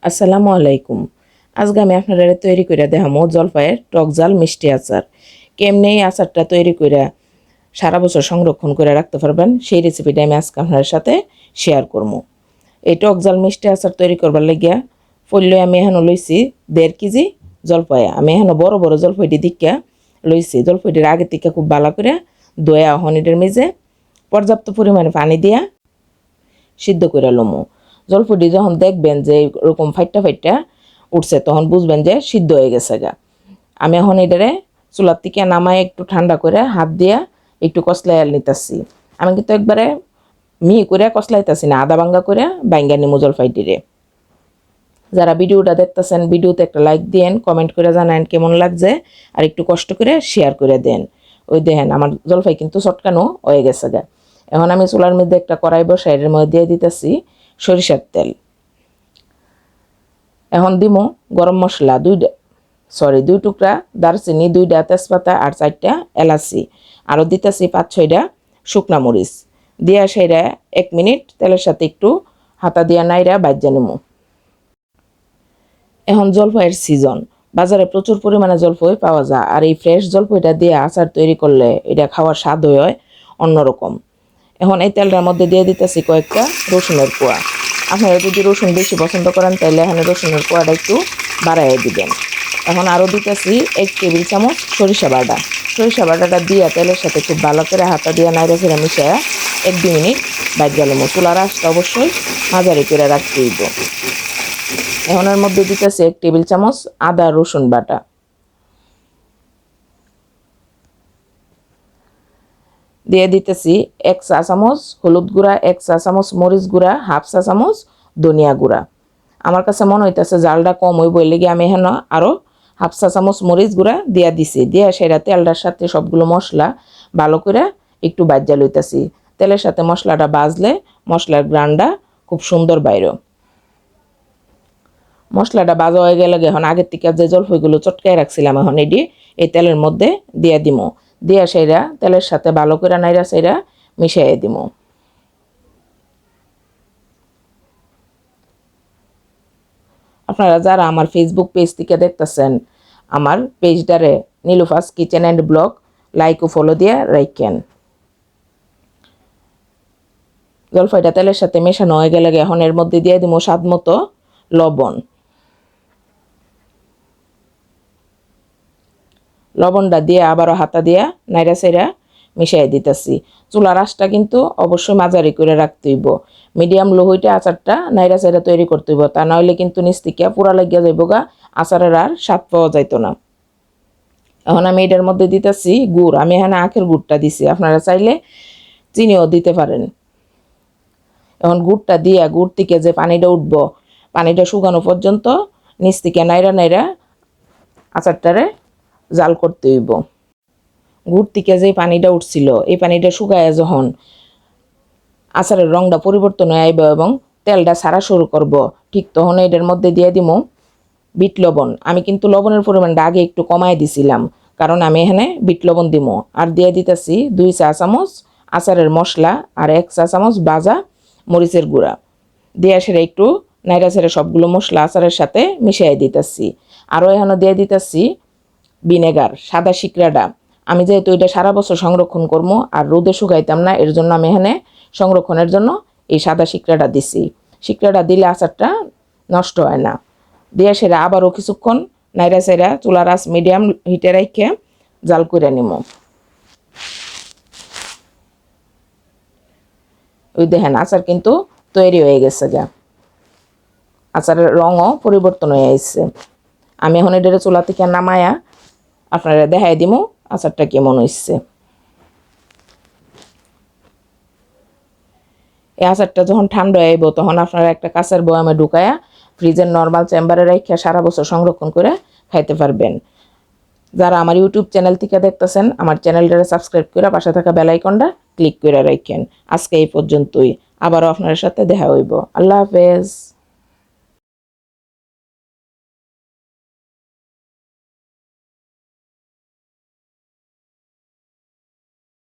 আসসালামু আলাইকুম। আজকে আমি আপনারা তৈরি করে দেখামো জলপাইয়ের টক জাল মিষ্টি আচার। কেমনে এই আচারটা তৈরি করে সারা বছর সংরক্ষণ করে রাখতে পারবেন সেই রেসিপিটা আমি আজকে আপনার সাথে শেয়ার করবো। এই টক জাল মিষ্টি আচার তৈরি করবার লাগিয়া পড়লে আমি এখানে লইছি 1.5 কেজি জলপাই। আমি এখানে বড় বড় জলপাইটি দিকা লইছি। জলপাইটির আগে থেকে খুব ভালো করে দয়া হনিডের মেজে পর্যাপ্ত পরিমাণে পানি দিয়া সিদ্ধ করে লমু। জলপাইটি যখন দেখবেন যে এরকম ফাইটটা ফাইটটা উঠছে তখন বুঝবেন যে সিদ্ধ হয়ে গেছে গা। আমি এখন এটারে চুলার থেকে নামায় একটু ঠান্ডা করে হাত দিয়া একটু কসলাই নিতেছি। আমি কিন্তু একবারে মিহি করে কসলাইতেছি না, আদা ভাঙ্গা করে বাইঙ্গা নিমু জলপাইটিরে। যারা ভিডিওটা দেখতেছেন ভিডিওতে একটা লাইক দিয়েন, কমেন্ট করে জানান কেমন লাগছে, আর একটু কষ্ট করে শেয়ার করে দেন। ওই দেখেন আমার জলপাই কিন্তু চটকানো হয়ে গেছে গা। এখন আমি চুলার মধ্যে একটা কড়াই বসাই, এর মধ্যে দিয়ে দিতেছি সরিষার তেল। এখন দিমু গরম মশলা 2 টুকরা দারচিনি, 2টা তেজপাতা আর 4টা এলাচি, আরও দিতেছি 5-6টা শুকনা মরিচ দিয়া সেরা 1 মিনিট তেলের সাথে একটু হাতা দিয়া নাইরা ভাজা নিমু। এখন জলপাইয়ের সিজন, বাজারে প্রচুর পরিমাণে জলপাই পাওয়া যায়, আর এই ফ্রেশ জলপাইটা দিয়ে আচার তৈরি করলে এটা খাওয়ার স্বাদ হয় অন্যরকম। এখন এই তেলটার মধ্যে দিয়ে দিতেছি কয়েকটা রসুনের কোয়া। আপনারা যদি রসুন বেশি পছন্দ করেন তাহলে এখানে রসুনের কোয়াটা একটু বাড়াইয়ে দিবেন। এখন আরও দিতেছি 1 টেবিল চামচ সরিষা বাটা। সরিষা বাটাটা দিয়ে তেলের সাথে খুব ভালো করে হাতা দিয়ে নাইড়া ফেরা মিশিয়ে 1-2 মিনিট বাইর গেলাম। চুলার আঁচটা অবশ্যই মাঝারি করে রাখতে দিব। এখন এর মধ্যে দিতেছি 1 টেবিল চামচ আদা রসুন বাটা, দিয়ে দিতেছি 1 চা চামচ হলুদ গুঁড়া, 1 চা চামচ মরিচ গুঁড়া, 1/2 চা চামচ ধনিয়া গুঁড়া। আমার কাছে মনে হইতেছে জালটা কম হইব, এর লেগে আমি এখানে আরও 1/2 চা চামচ মরিচ গুঁড়া দিয়া দিছি। দিয়া সেটা তেলটার সাথে সবগুলো মশলা ভালো করে একটু ভাজা লইতেছি। তেলের সাথে মশলাটা ভাজলে মশলার গ্রানটা খুব সুন্দর বাইরে। মশলাটা ভাজা হয়ে গেলে এখন আগের থেকে যে জলপাইগুলো চটকায় রাখছিলাম এখন এটি এই তেলের মধ্যে দিয়ে দিমু। দিয়া সেরা তেলের সাথে ভালো করে নাইরা সেরা মিশিয়ে দিমু। আপনারা যারা আমার ফেসবুক পেজ থেকে দেখতেছেন আমার পেজটারে নীলুফাস কিচেন অ্যান্ড ব্লগ লাইক ও ফলো দিয়ে রাখেন। জলপাইটা তেলের সাথে মেশানো হয়ে গেলে এখন এর মধ্যে দিয়ে দিমু স্বাদ মতো লবণ। লবণটা দিয়ে আবারও হাতা দিয়া নাইরা সাইরা মিশাই দিতেছি। চুলার আঁচটা কিন্তু অবশ্যই মাঝারি করে রাখতে হইব। মিডিয়াম লো হইতে আচারটা নাইরা সাইরা তৈরি করতে হইব, তা নইলে কিন্তু নিচ থেকে পুরা লাগিয়া যাইব গা, আচারের আর স্বাদ পাওয়া যাইতো না। এখন আমি এটার মধ্যে দিতেছি গুড়। আমি এখানে আখের গুড়টা দিছি, আপনারা চাইলে চিনিও দিতে পারেন। এখন গুড়টা দিয়া গুড় থেকে যে পানিটা উঠব, পানিটা শুকানো পর্যন্ত নিচ থেকে নাইরা নাইরা আচারটারে জাল করতে হইব। গুড় থেকে যে পানিটা উঠছিল এই পানিটা শুকায় যখন আচারের রংটা পরিবর্তন হয়ে আইব এবং তেলটা ছাড়া শুরু করব, ঠিক তখন এটার মধ্যে দিয়ে দিব বিট লবণ। আমি কিন্তু লবণের পরিমাণটা আগে একটু কমায় দিছিলাম, কারণ আমি এখানে বিট লবণ দিব। আর দিয়ে দিতেছি 2 চা চামচ আচারের মশলা আর 1 চা চামচ ভাজা মরিচের গুঁড়া। দিয়ে সেটা একটু নাইরা ছেড়ে সবগুলো মশলা আচারের সাথে মিশিয়ে দিতেছি। আরও এখানে দিয়ে দিতেছি ভিনেগার, সাদা সিকড়াটা। আমি যেহেতু এটা সারা বছর সংরক্ষণ করবো আর রোদে শুকাইতাম না, এর জন্য আমি এখানে সংরক্ষণের জন্য এই সাদা সিকড়াটা দিছি। সিকড়াটা দিলে আচারটা নষ্ট হয় না। দিয়ে সেটা আবারও কিছুক্ষণ নাইরা সেরা চুলার আঁচ মিডিয়াম হিটে রেখে জাল করে নিব। ওই দেখেন আচার কিন্তু তৈরি হয়ে গেছে গা, আচারের রঙও পরিবর্তন হয়ে আসছে। আমি এখন এটা চুলা থেকে নামায়া আপনারা দেখাই দিব আচারটা কেমন হয়েছে। এই আচারটা যখন ঠান্ডা হয়ে আইব তখন আপনারা একটা কাঁচের বয়ামে ঢুকায়া ফ্রিজের নর্মাল চেম্বারে রেখে সারা বছর সংরক্ষণ করে খাইতে পারবেন। যারা আমার ইউটিউব চ্যানেল থেকে দেখতেছেন আমার চ্যানেলটা সাবস্ক্রাইব করে পাশে থাকা বেল আইকনটা ক্লিক করে রাখেন। আজকে এই পর্যন্তই, আবারও আপনার সাথে দেখা হইব। আল্লাহ হাফেজ।